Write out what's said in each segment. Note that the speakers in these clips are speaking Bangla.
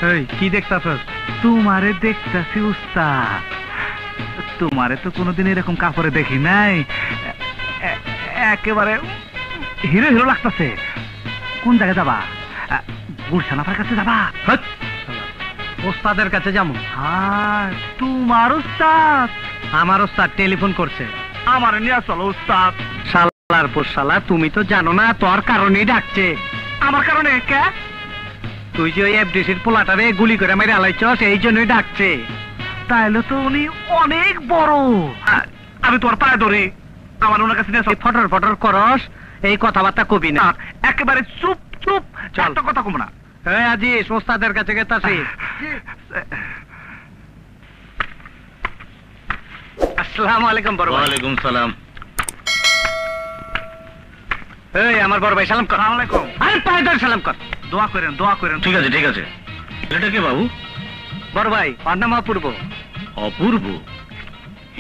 এই কি দেখতাছস? তোমারে দেখতাছি উস্তাদ। তোমারে তো কোনোদিন এরকম কাপড়ে দেখি নাই, একেবারে হিরো হিরো লাগতাছে। কোন জায়গায় যাবা? গুলশান আপার কাছে যাবা? ওস্তাদের কাছে যাবো। হ্যাঁ, তোমার উস্তাদ? আমার ওস্তাদ টেলিফোন করছে। আমার নিয়ে চলো উস্তাদ। শালার পোশালা, তুমি তো জানো না তোর কারণেই ডাকছে। আমার কারণে? কে? তুই যে ওই এফডিসির পোলাটারে গুলি করে মেরে আলাইছস, এই জন্যই ডাকছে। তাইলে তো উনি অনেক বড়। আমি তোমার পায়ে ধরি, আমার ওনার কাছে নিয়ে ফটর ফটর করস, এই কথাবার্তা কবি না। একেবারে চুপ চুপ, চল একটা কথা কম না। এই আজিজ, ওস্তাদের কাছে গেতাছি। আসসালামু আলাইকুম বড় ভাই। ওয়ালাইকুম সালাম। এই আমার বড় ভাই, সালাম কর। আসসালামু আলাইকুম। আরে পায়ে ধরে সালাম কর। দোয়া করেন, দোয়া করেন। ঠিক আছে ঠিক আছে। এটা কে বাবু? বড় ভাই, ওর নাম অপূর্ব। অপূর্ব?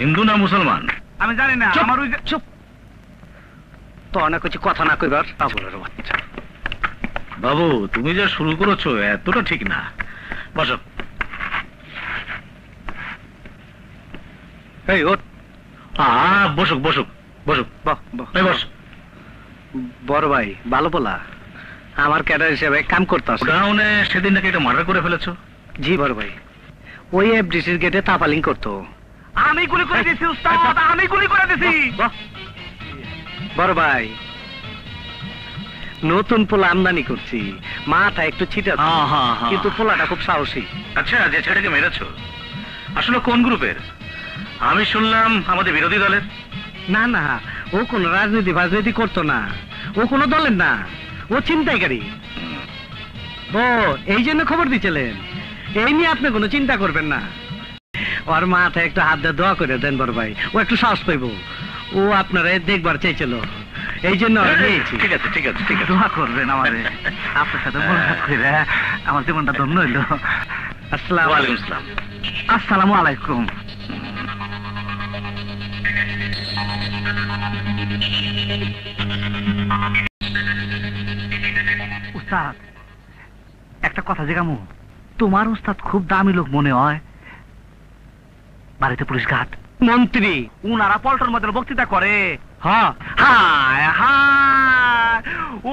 হিন্দু না মুসলমান? আমি জানি না। চুপ, আমার ওই যে চুপ। তো অনেক কিছু কথা না কইবার পাগলের বাচ্চা। বাবু, তুমি যা শুরু করেছো এতটা ঠিক না। বসো। এই ওঠ। বসুক বসুক বসুক। বাহ বাহ। এই বস। বড় ভাই ভালো বলা, আমার ক্যাডার হিসেবে কাম করতেছ। গ্রাউন্ডে সেদিন নাকি এটা মার্ডার করে ফেলেছো? জি বড় ভাই, ওই এফডিসির গেটে তাপালিং করতো। আমি গুলি করে দিছি উস্তাদ, আমি গুলি করে দিছি। বড় ভাই, নতুন পোলা আমদানি করছি, মাথা একটু ছিটা, কিন্তু পোলাটা খুব সাহসী। আচ্ছা, যে ছেলেটাকে মেরেছো আসলে কোন গ্রুপের? আমি শুনলাম আমাদের বিরোধী দলের। না না, ও কোন রাজনীতি করতো না, ও কোনো দলের না, ও ছিনতাইকারী। ও এই জন্য খবর দিচ্ছিলেন, এই নিয়ে আপনি কোনো চিন্তা করবেন না। ওর মাথায় একটু হাত দিয়ে দোয়া করে দেন বড় ভাই, ও একটু সাহস পাইব। ও আপনারা দেখবার চাইছিল, এই জন্য ঠিক আছে ঠিক আছে ঠিক আছে। দোয়া করবেন আমারে, আপনার সাথে মোলাকাত করে আমার জীবনটা ধন্য হইল। আসসালামু ওয়ালাইকুম আসসালাম। আসসালামু আলাইকুম। উস্তাদ, একটা কথা জিজ্ঞামু। তোমার উস্তাদ খুব দামি লোক মনে হয়, বাড়িতে পুলিশ ঘাট মন্ত্রী, উনারা পল্টন মধ্যে বক্তৃতা করে। হ্যাঁ হায় হায়,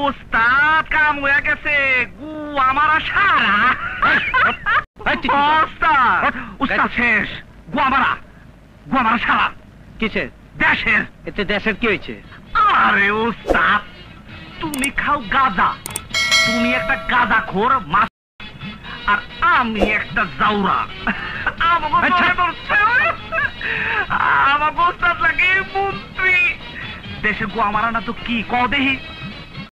উস্তাদ কাম হয়ে গেছে, গু আমার সারা। উস্তাদ, উস্তাদ শেষ, গু আমারা সারা। কিসের? দেশের। এতে দেশের কি হয়েছে? আরে উস্তাদ, তুমি খাও গাঁজা, তুমি একটা গাঁজা খোর মাছ, আর আমি একটা জাউরা। আমাকে উস্তাদ লাগে মন্ত্রী। দেশের গো আমারা না তো কি ক দেহি।